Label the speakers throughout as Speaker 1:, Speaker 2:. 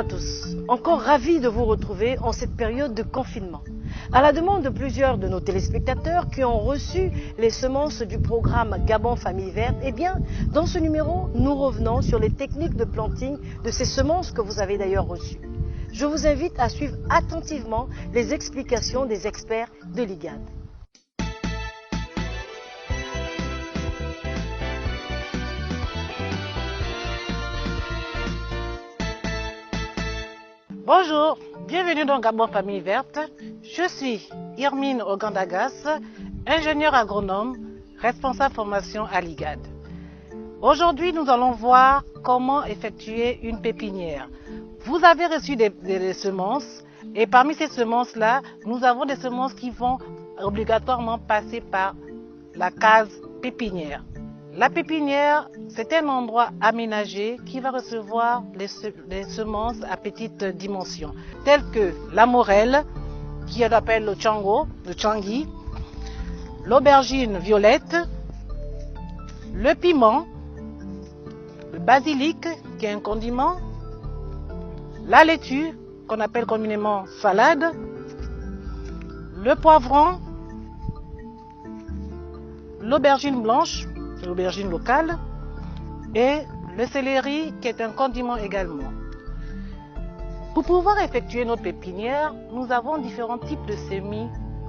Speaker 1: à tous, encore ravi de vous retrouver en cette période de confinement. À la demande de plusieurs de nos téléspectateurs qui ont reçu les semences du programme Gabon Famille Verte, dans ce numéro, nous revenons sur les techniques de planting de ces semences que vous avez d'ailleurs reçues. Je vous invite à suivre attentivement les explications des experts de l'IGAD.
Speaker 2: Bonjour, bienvenue dans Gabon Famille Verte. Je suis Irmine Ogandagas, ingénieure agronome, responsable formation à l'IGAD. Aujourd'hui, nous allons voir comment effectuer une pépinière. Vous avez reçu des semences et parmi ces semences-là, nous avons des semences qui vont obligatoirement passer par la case pépinière. La pépinière, c'est un endroit aménagé qui va recevoir les semences à petite dimension, telles que la morelle, qui appelle le chango, le changi, l'aubergine violette, le piment, le basilic, qui est un condiment, la laitue, qu'on appelle communément salade, le poivron, l'aubergine blanche, l'aubergine locale, et le céleri qui est un condiment également. Pour pouvoir effectuer notre pépinière, nous avons différents types de semis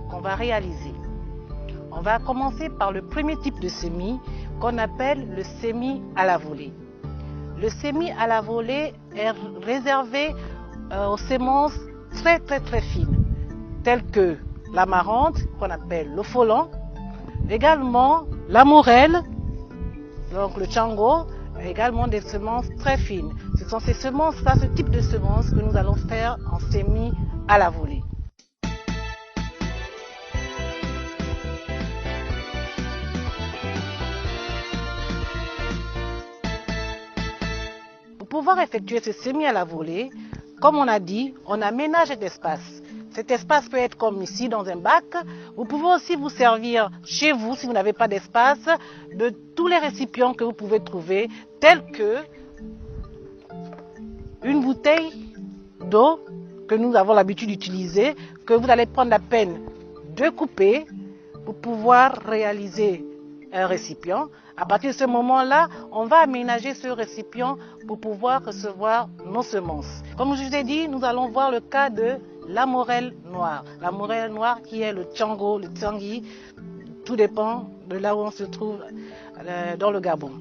Speaker 2: qu'on va réaliser. On va commencer par le premier type de semis qu'on appelle le semis à la volée. Le semis à la volée est réservé aux semences très fines, telles que l'amarante, qu'on appelle le folon, également la morelle, donc le chango, également des semences très fines. Ce sont ces semences-là, ce type de semences que nous allons faire en semis à la volée. Pour pouvoir effectuer ce semis à la volée, comme on a dit, on aménage cet espace. Cet espace peut être comme ici dans un bac. Vous pouvez aussi vous servir chez vous, si vous n'avez pas d'espace, de tous les récipients que vous pouvez trouver, tels que une bouteille d'eau que nous avons l'habitude d'utiliser, que vous allez prendre la peine de couper pour pouvoir réaliser un récipient. À partir de ce moment-là, on va aménager ce récipient pour pouvoir recevoir nos semences. Comme je vous ai dit, nous allons voir le cas de la morelle noire. La morelle noire qui est le chango, le tsangui, tout dépend de là où on se trouve dans le Gabon.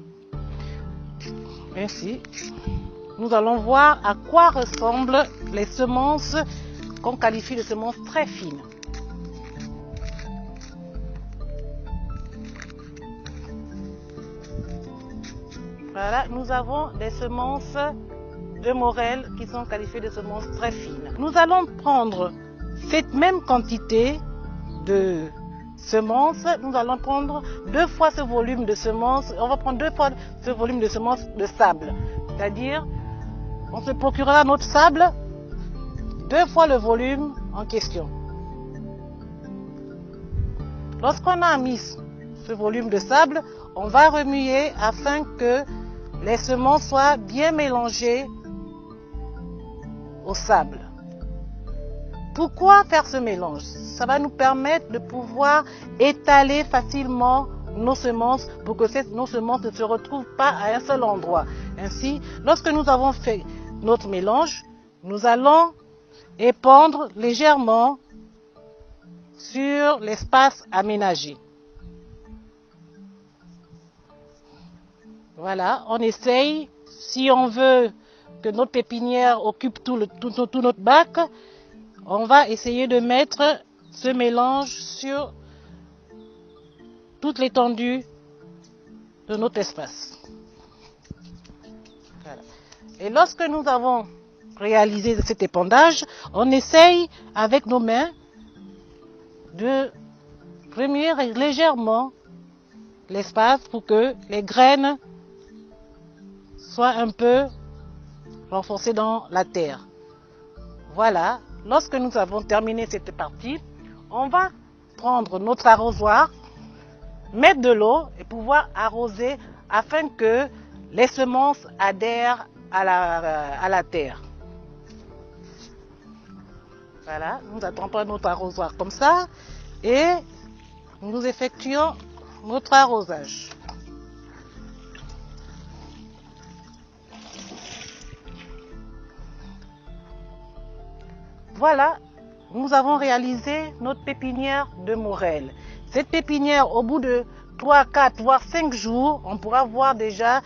Speaker 2: Ainsi, nous allons voir à quoi ressemblent les semences qu'on qualifie de semences très fines. Voilà, nous avons des semences de morelle qui sont qualifiées de semences très fines. Nous allons prendre cette même quantité de semences, nous allons prendre 2 fois ce volume de semences, on va prendre 2 fois ce volume de semences de sable. C'est-à-dire, on se procurera notre sable 2 fois le volume en question. Lorsqu'on a mis ce volume de sable, on va remuer afin que les semences soient bien mélangées au sable. Pourquoi faire ce mélange? Ça va nous permettre de pouvoir étaler facilement nos semences pour que nos semences ne se retrouvent pas à un seul endroit. Ainsi, lorsque nous avons fait notre mélange, nous allons épandre légèrement sur l'espace aménagé. Voilà, on essaye, si on veut que notre pépinière occupe tout notre bac, on va essayer de mettre ce mélange sur toute l'étendue de notre espace. Voilà. Et lorsque nous avons réalisé cet épandage, on essaye avec nos mains de remuer légèrement l'espace pour que les graines soient un peu renforcées dans la terre. Voilà, lorsque nous avons terminé cette partie, on va prendre notre arrosoir, mettre de l'eau et pouvoir arroser afin que les semences adhèrent à la terre. Voilà, nous attendons notre arrosoir comme ça et nous effectuons notre arrosage. Voilà, nous avons réalisé notre pépinière de morel. Cette pépinière, au bout de 3, 4, voire 5 jours, on pourra voir déjà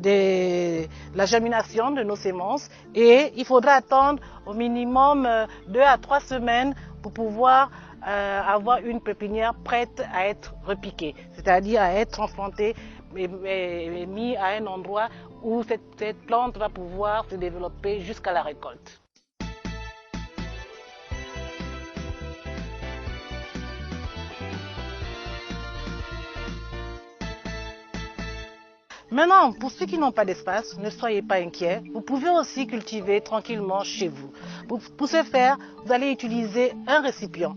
Speaker 2: la germination de nos semences et il faudra attendre au minimum 2 à 3 semaines pour pouvoir avoir une pépinière prête à être repiquée, c'est-à-dire à être transplantée et mise à un endroit où cette plante va pouvoir se développer jusqu'à la récolte. Maintenant, pour ceux qui n'ont pas d'espace, ne soyez pas inquiets. Vous pouvez aussi cultiver tranquillement chez vous. Pour ce faire, vous allez utiliser un récipient.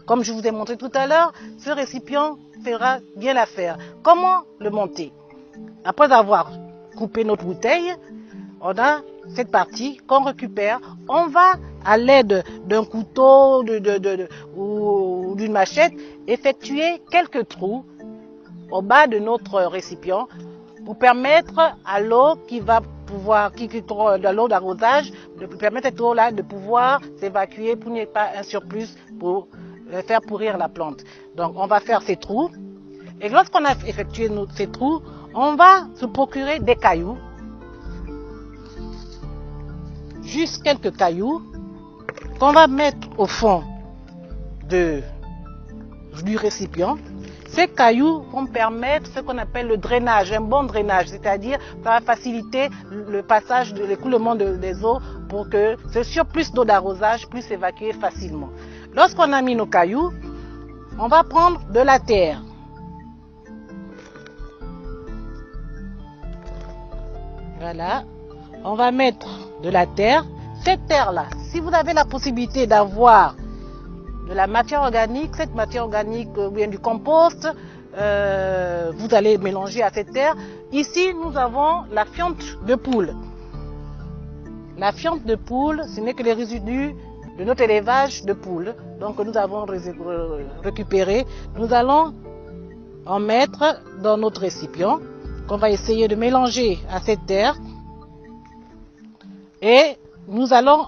Speaker 2: Comme je vous ai montré tout à l'heure, ce récipient fera bien l'affaire. Comment le monter? Après avoir coupé notre bouteille, on a cette partie qu'on récupère. On va, à l'aide d'un couteau ou d'une machette, effectuer quelques trous au bas de notre récipient pour permettre à l'eau qui va pouvoir, de l'eau d'arrosage, de permettre cette eau-là de pouvoir s'évacuer pour qu'il n'y ait pas un surplus pour faire pourrir la plante. Donc on va faire ces trous et lorsqu'on a effectué ces trous, on va se procurer des cailloux, juste quelques cailloux qu'on va mettre au fond du récipient. Ces cailloux vont permettre ce qu'on appelle le drainage, un bon drainage, c'est-à-dire ça va faciliter le passage, l'écoulement des eaux pour que ce surplus d'eau d'arrosage puisse s'évacuer facilement. Lorsqu'on a mis nos cailloux, on va prendre de la terre. Voilà, on va mettre de la terre. Cette terre-là, si vous avez la possibilité d'avoir de la matière organique, cette matière organique ou bien du compost, vous allez mélanger à cette terre. Ici, nous avons la fiente de poule. La fiente de poule, ce n'est que les résidus de notre élevage de poules. Donc nous avons récupéré. Nous allons en mettre dans notre récipient qu'on va essayer de mélanger à cette terre. Et nous allons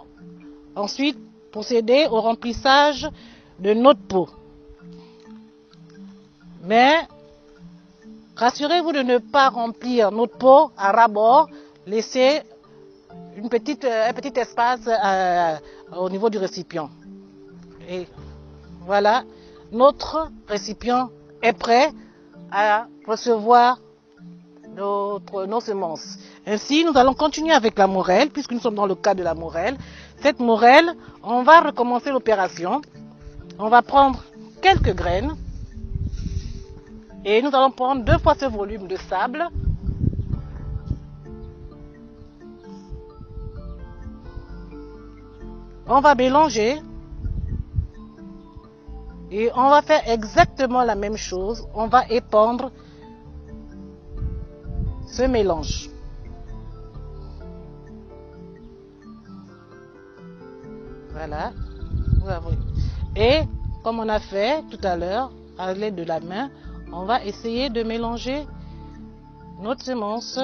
Speaker 2: ensuite procéder au remplissage de notre pot. Mais rassurez-vous de ne pas remplir notre pot à ras-bord, laissez un petit espace au niveau du récipient. Et voilà, notre récipient est prêt à recevoir nos semences. Ainsi, nous allons continuer avec la morelle, puisque nous sommes dans le cas de la morelle. Cette morelle, on va recommencer l'opération. On va prendre quelques graines et nous allons prendre 2 fois ce volume de sable. On va mélanger et on va faire exactement la même chose. On va épandre ce mélange. Voilà. Et comme on a fait tout à l'heure, à l'aide de la main, on va essayer de mélanger notre semence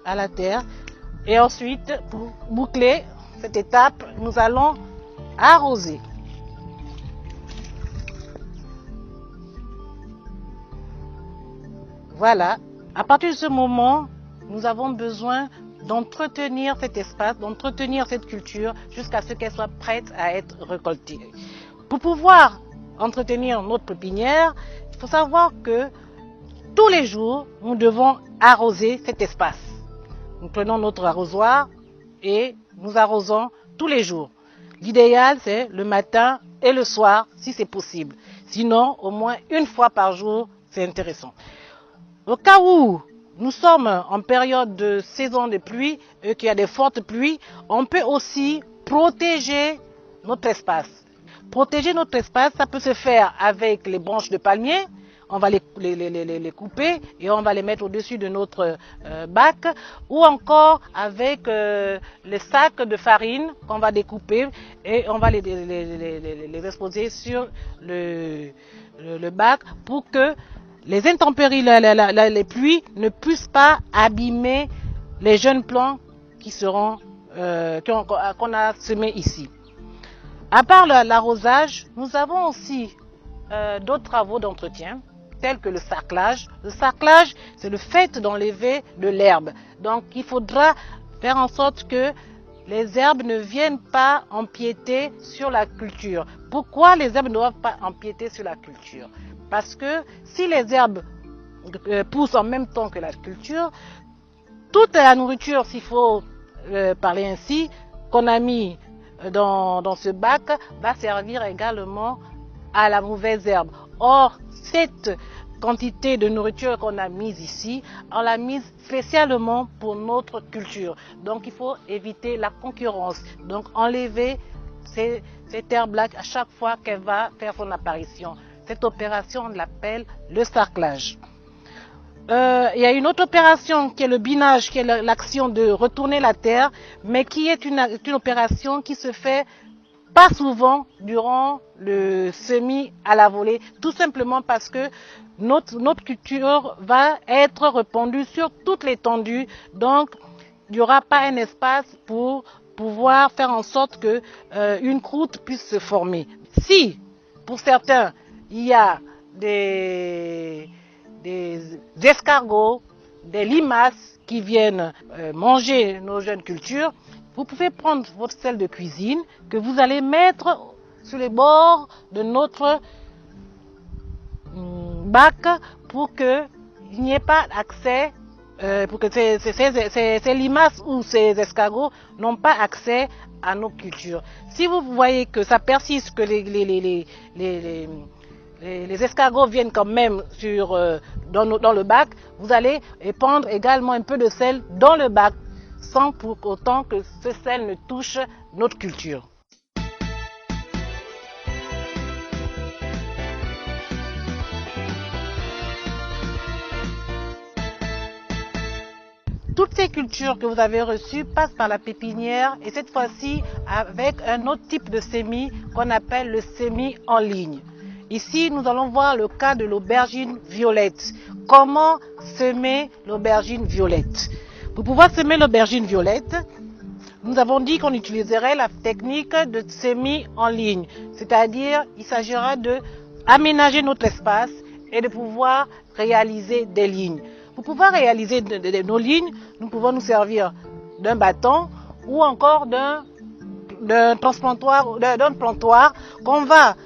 Speaker 2: à la terre. Et ensuite, pour boucler cette étape, nous allons arroser. Voilà. À partir de ce moment, nous avons besoin d'entretenir cet espace, d'entretenir cette culture jusqu'à ce qu'elle soit prête à être récoltée. Pour pouvoir entretenir notre pépinière, il faut savoir que tous les jours, nous devons arroser cet espace. Nous prenons notre arrosoir et nous arrosons tous les jours. L'idéal, c'est le matin et le soir, si c'est possible. Sinon, au moins une fois par jour, c'est intéressant. Au cas où nous sommes en période de saison de pluie et qu'il y a des fortes pluies, on peut aussi protéger notre espace. Protéger notre espace, ça peut se faire avec les branches de palmier. on va les couper et on va les mettre au-dessus de notre bac, ou encore avec les sacs de farine qu'on va découper et on va les exposer sur le bac pour que les intempéries, les pluies ne puissent pas abîmer les jeunes plants qui seront qu'on a semés ici. À part l'arrosage, nous avons aussi d'autres travaux d'entretien, tels que le sarclage. Le sarclage, c'est le fait d'enlever de l'herbe. Donc, il faudra faire en sorte que les herbes ne viennent pas empiéter sur la culture. Pourquoi les herbes ne doivent pas empiéter sur la culture? Parce que si les herbes poussent en même temps que la culture, toute la nourriture, s'il faut parler ainsi, qu'on a mis dans ce bac, va servir également à la mauvaise herbe. Or, cette quantité de nourriture qu'on a mise ici, on l'a mise spécialement pour notre culture. Donc, il faut éviter la concurrence. Donc, enlever cette herbe-là à chaque fois qu'elle va faire son apparition. Cette opération, on l'appelle le sarclage. Il y a une autre opération qui est le binage, qui est l'action de retourner la terre, mais qui est une opération qui se fait pas souvent durant le semis à la volée, tout simplement parce que notre culture va être répandue sur toute l'étendue, donc il n'y aura pas un espace pour pouvoir faire en sorte que une croûte puisse se former. Si, pour certains, il y a des escargots, des limaces qui viennent manger nos jeunes cultures, vous pouvez prendre votre sel de cuisine que vous allez mettre sur les bords de notre bac pour qu'il n'y ait pas accès, pour que ces limaces ou ces escargots n'ont pas accès à nos cultures. Si vous voyez que ça persiste, que les escargots viennent quand même dans le bac, vous allez épandre également un peu de sel dans le bac, sans pour autant que ce sel ne touche notre culture. Toutes ces cultures que vous avez reçues passent par la pépinière et cette fois-ci avec un autre type de semis qu'on appelle le semis en ligne. Ici, nous allons voir le cas de l'aubergine violette. Comment semer l'aubergine violette? Pour pouvoir semer l'aubergine violette, nous avons dit qu'on utiliserait la technique de semis en ligne. C'est-à-dire, il s'agira de aménager notre espace et de pouvoir réaliser des lignes. Pour pouvoir réaliser nos lignes, nous pouvons nous servir d'un bâton ou encore d'un plantoir qu'on va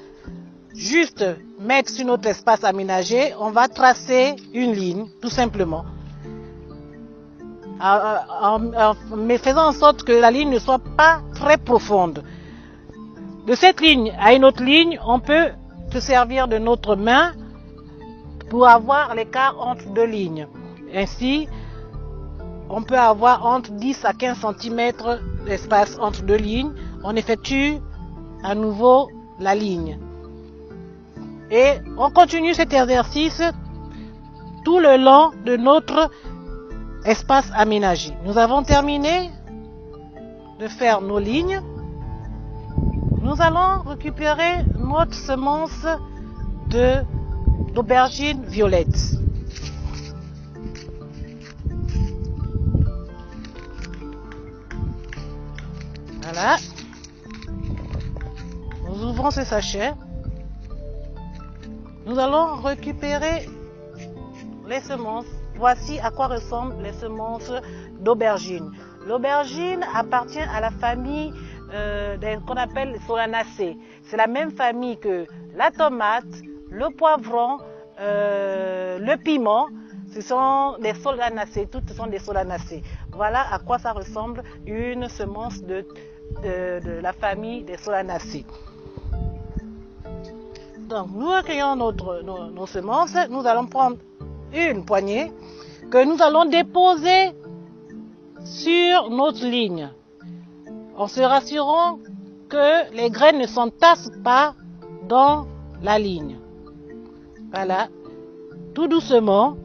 Speaker 2: juste mettre sur notre espace aménagé. On va tracer une ligne, tout simplement. Mais faisant en sorte que la ligne ne soit pas très profonde. De cette ligne à une autre ligne, on peut se servir de notre main pour avoir l'écart entre deux lignes. Ainsi, on peut avoir entre 10 à 15 cm d'espace entre deux lignes. On effectue à nouveau la ligne. Et on continue cet exercice tout le long de notre espace aménagé. Nous avons terminé de faire nos lignes. Nous allons récupérer notre semence d'aubergine violette. Voilà. Nous ouvrons ce sachet. Nous allons récupérer les semences. Voici à quoi ressemblent les semences d'aubergine. L'aubergine appartient à la famille qu'on appelle les solanacées. C'est la même famille que la tomate, le poivron, le piment. Ce sont des solanacées, toutes sont des solanacées. Voilà à quoi ça ressemble une semence de la famille des solanacées. Donc nous recueillons nos semences, nous allons prendre une poignée que nous allons déposer sur notre ligne en se rassurant que les graines ne s'entassent pas dans la ligne. Voilà. tout doucement,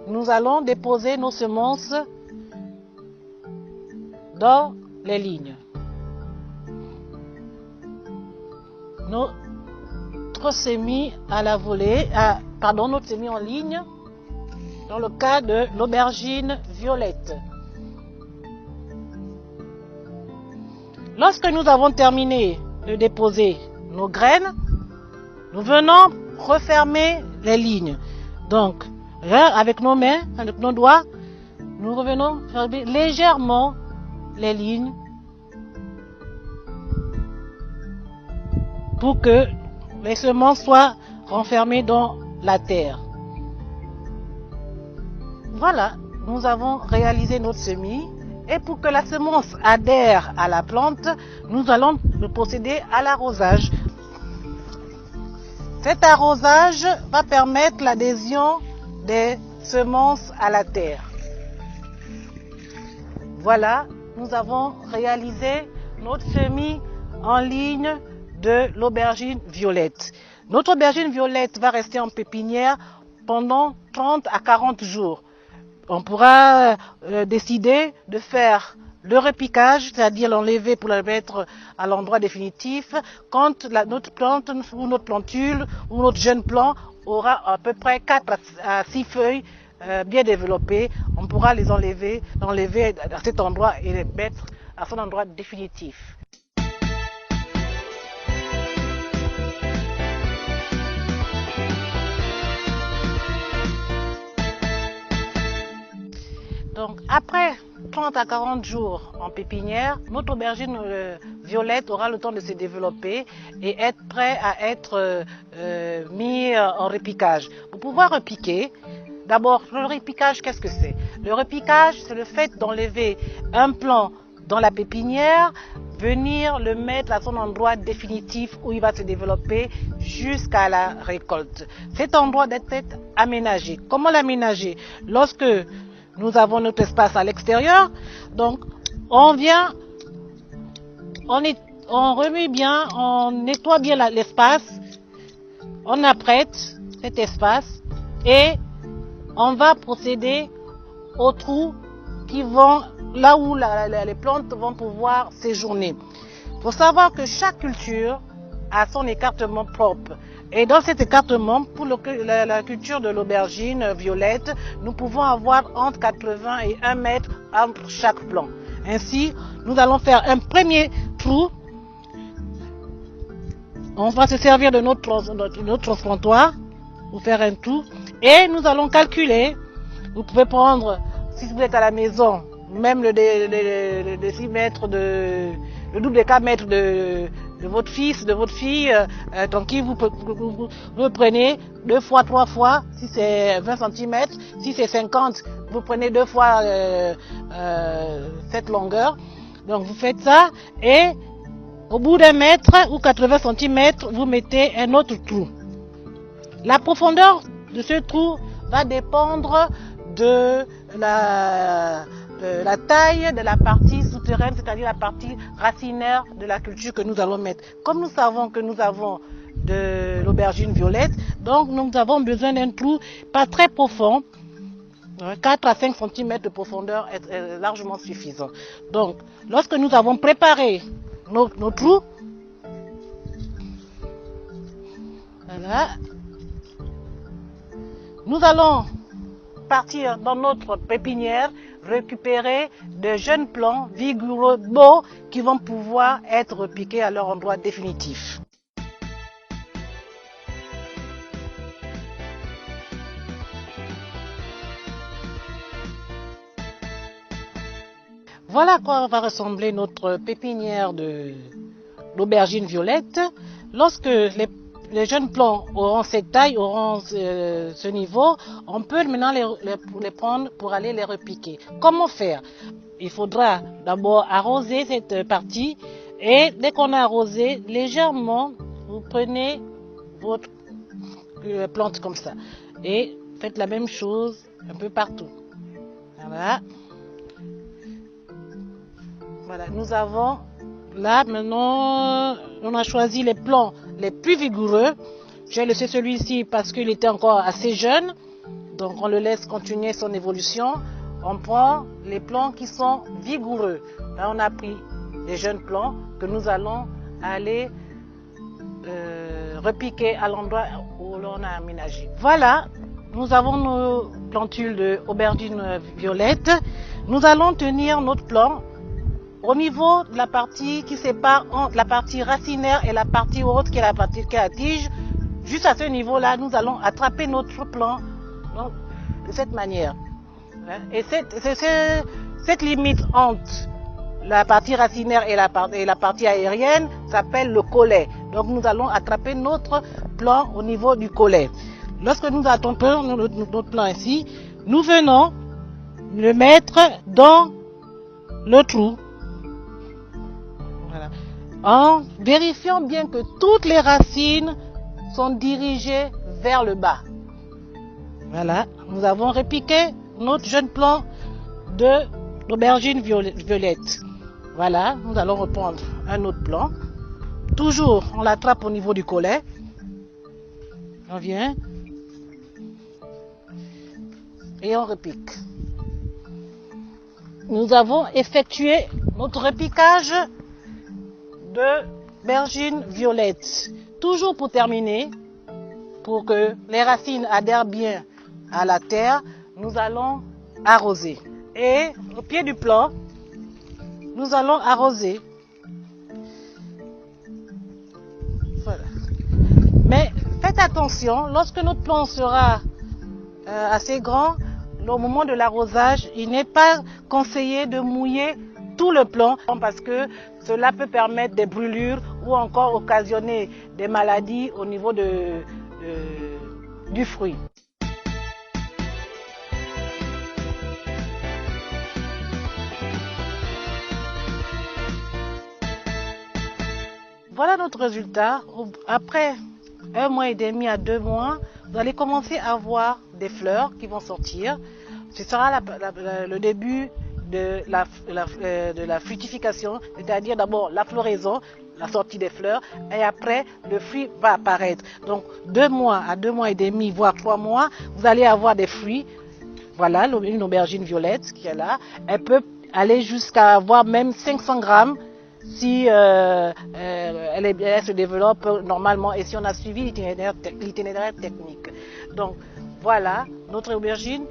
Speaker 2: nous allons déposer nos semences dans les lignes. Notre semis à la volée, notre semis en ligne, dans le cas de l'aubergine violette. Lorsque nous avons terminé de déposer nos graines, nous venons refermer les lignes. Donc, là, avec nos mains, avec nos doigts, nous revenons fermer légèrement les lignes pour que les semences soient renfermées dans la terre. Voilà, nous avons réalisé notre semis. Et pour que la semence adhère à la plante, nous allons procéder à l'arrosage. Cet arrosage va permettre l'adhésion des semences à la terre. Voilà, nous avons réalisé notre semis en ligne de l'aubergine violette. Notre aubergine violette va rester en pépinière pendant 30 à 40 jours. On pourra décider de faire le repiquage, c'est-à-dire l'enlever pour la mettre à l'endroit définitif, quand notre plante ou notre plantule ou notre jeune plant aura à peu près 4 à 6 feuilles bien développées. On pourra les enlever à cet endroit et les mettre à son endroit définitif. Donc, après 30 à 40 jours en pépinière, notre aubergine violette aura le temps de se développer et être prêt à être mis en repiquage. Pour pouvoir repiquer, d'abord, le repiquage, qu'est-ce que c'est? Le repiquage, c'est le fait d'enlever un plant dans la pépinière, venir le mettre à son endroit définitif où il va se développer jusqu'à la récolte. Cet endroit doit être aménagé. Comment l'aménager? Lorsque nous avons notre espace à l'extérieur, donc on vient, on remet bien, on nettoie bien l'espace, on apprête cet espace et on va procéder aux trous qui vont là où les plantes vont pouvoir séjourner. Il faut savoir que chaque culture a son écartement propre. Et dans cet écartement, pour la culture de l'aubergine violette, nous pouvons avoir entre 80 et 1 mètre entre chaque plant. Ainsi, nous allons faire un premier trou. On va se servir de notre transplantoir pour faire un trou. Et nous allons calculer. Vous pouvez prendre, si vous êtes à la maison, même le 6 mètres, le double des 4 mètres de votre fils, de votre fille, tranquille, vous prenez 2 fois, 3 fois, si c'est 20 cm, si c'est 50, vous prenez 2 fois cette longueur. Donc vous faites ça et au bout d'1 mètre ou 80 cm, vous mettez un autre trou. La profondeur de ce trou va dépendre de la taille de la partie souterraine, c'est-à-dire la partie racinaire de la culture que nous allons mettre. Comme nous savons que nous avons de l'aubergine violette, donc nous avons besoin d'un trou pas très profond, 4 à 5 cm de profondeur est largement suffisant. Donc, lorsque nous avons préparé nos trous, voilà, nous allons partir dans notre pépinière, récupérer de jeunes plants vigoureux, beaux, qui vont pouvoir être repiqués à leur endroit définitif. Voilà à quoi va ressembler notre pépinière de l'aubergine violette. Lorsque les jeunes plants auront cette taille, auront ce niveau, on peut maintenant les prendre pour aller les repiquer. Comment faire? Il faudra d'abord arroser cette partie et dès qu'on a arrosé, légèrement, vous prenez votre plante comme ça et faites la même chose un peu partout. Voilà. Voilà, nous avons là maintenant, on a choisi les plants les plus vigoureux. J'ai laissé celui-ci parce qu'il était encore assez jeune. Donc on le laisse continuer son évolution. On prend les plants qui sont vigoureux. Là on a pris des jeunes plants que nous allons aller repiquer à l'endroit où l'on a aménagé. Voilà, nous avons nos plantules d'aubergine violette. Nous allons tenir notre plant au niveau de la partie qui sépare entre la partie racinaire et la partie haute qui est la partie qui est la tige. Juste à ce niveau-là, nous allons attraper notre plant donc, de cette manière. Et cette limite entre la partie racinaire et la partie aérienne s'appelle le collet. Donc nous allons attraper notre plant au niveau du collet. Lorsque nous attrapons notre plant ici, nous venons le mettre dans le trou. Voilà. En vérifiant bien que toutes les racines sont dirigées vers le bas. Voilà, nous avons repiqué notre jeune plant d'aubergine violette. Voilà, nous allons reprendre un autre plant. Toujours, on l'attrape au niveau du collet. On vient. Et on repique. Nous avons effectué notre repiquage d'aubergine violette. Toujours pour terminer, pour que les racines adhèrent bien à la terre, nous allons arroser. Et au pied du plant, nous allons arroser. Voilà. Mais faites attention, lorsque notre plant sera assez grand, au moment de l'arrosage, il n'est pas conseillé de mouiller tout le plant parce que cela peut permettre des brûlures ou encore occasionner des maladies au niveau du fruit. Voilà notre résultat. Après 1 mois et demi à 2 mois, vous allez commencer à voir des fleurs qui vont sortir. Ce sera le début de la fructification, c'est-à-dire d'abord la floraison, la sortie des fleurs, et après le fruit va apparaître. Donc 2 mois à 2 mois et demi, voire 3 mois, vous allez avoir des fruits. Voilà, une aubergine violette qui est là. Elle peut aller jusqu'à avoir même 500 grammes si elle se développe normalement et si on a suivi l'itinéraire technique. Donc voilà notre aubergine.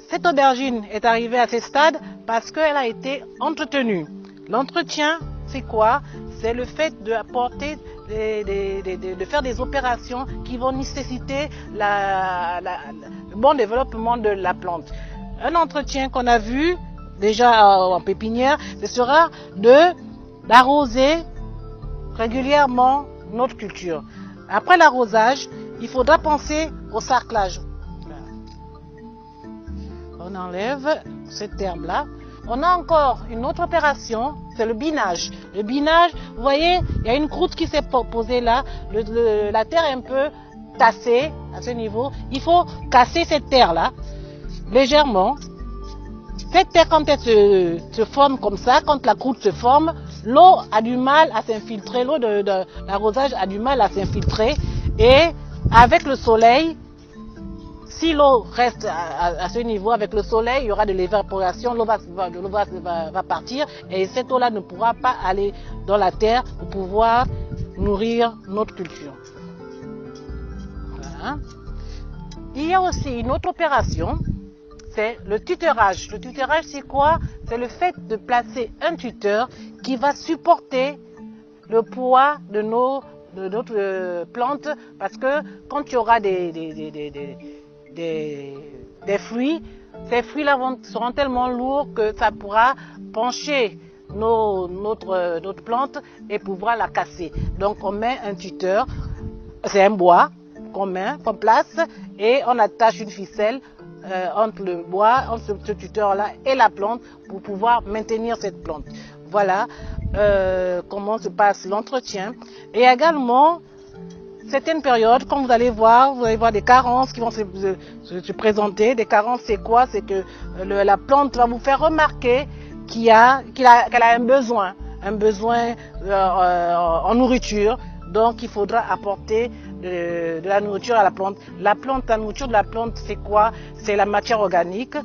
Speaker 2: Cette aubergine est arrivée à ce stade parce qu'elle a été entretenue. L'entretien, c'est quoi? C'est le fait d'apporter, de faire des opérations qui vont nécessiter le bon développement de la plante. Un entretien qu'on a vu déjà en pépinière, ce sera d'arroser régulièrement notre culture. Après l'arrosage, il faudra penser au sarclage. On enlève cette herbe-là. On a encore une autre opération, c'est le binage. Le binage, vous voyez, il y a une croûte qui s'est posée là. La terre est un peu tassée à ce niveau. Il faut casser cette terre-là légèrement. Cette terre, quand elle se forme comme ça, quand la croûte se forme, l'eau a du mal à s'infiltrer, l'eau de l'arrosage a du mal à s'infiltrer. Et avec le soleil, si l'eau reste à ce niveau, avec le soleil, il y aura de l'évaporation, l'eau va partir et cette eau-là ne pourra pas aller dans la terre pour pouvoir nourrir notre culture. Voilà. Il y a aussi une autre opération, c'est le tutorage. Le tutorage, c'est quoi? C'est le fait de placer un tuteur qui va supporter le poids de notre plante, parce que quand il y aura des fruits, ces fruits-là seront tellement lourds que ça pourra pencher notre plante et pouvoir la casser. Donc on met un tuteur, c'est un bois qu'on place et on attache une ficelle entre le bois, entre ce tuteur-là et la plante pour pouvoir maintenir cette plante. Voilà comment se passe l'entretien. Et également, certaines périodes, comme vous allez voir des carences qui vont se présenter. Des carences, c'est quoi? C'est que la plante va vous faire remarquer qu'elle a un besoin en nourriture. Donc, il faudra apporter de la nourriture à la plante. La nourriture de la plante, c'est quoi? C'est la matière organique.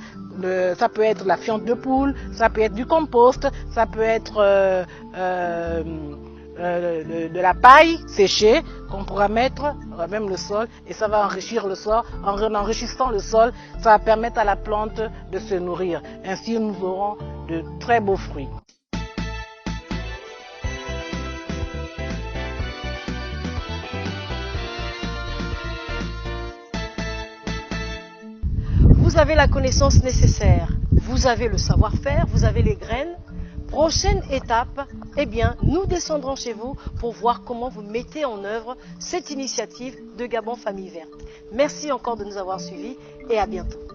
Speaker 2: Ça peut être la fiente de poule, ça peut être du compost, ça peut être de la paille séchée qu'on pourra mettre même le sol, et ça va enrichir le sol. En enrichissant le sol, ça va permettre à la plante de se nourrir. Ainsi, nous aurons de très beaux fruits.
Speaker 1: Vous avez la connaissance nécessaire, vous avez le savoir-faire, vous avez les graines. Prochaine étape, eh bien, nous descendrons chez vous pour voir comment vous mettez en œuvre cette initiative de Gabon Famille Verte. Merci encore de nous avoir suivis et à bientôt.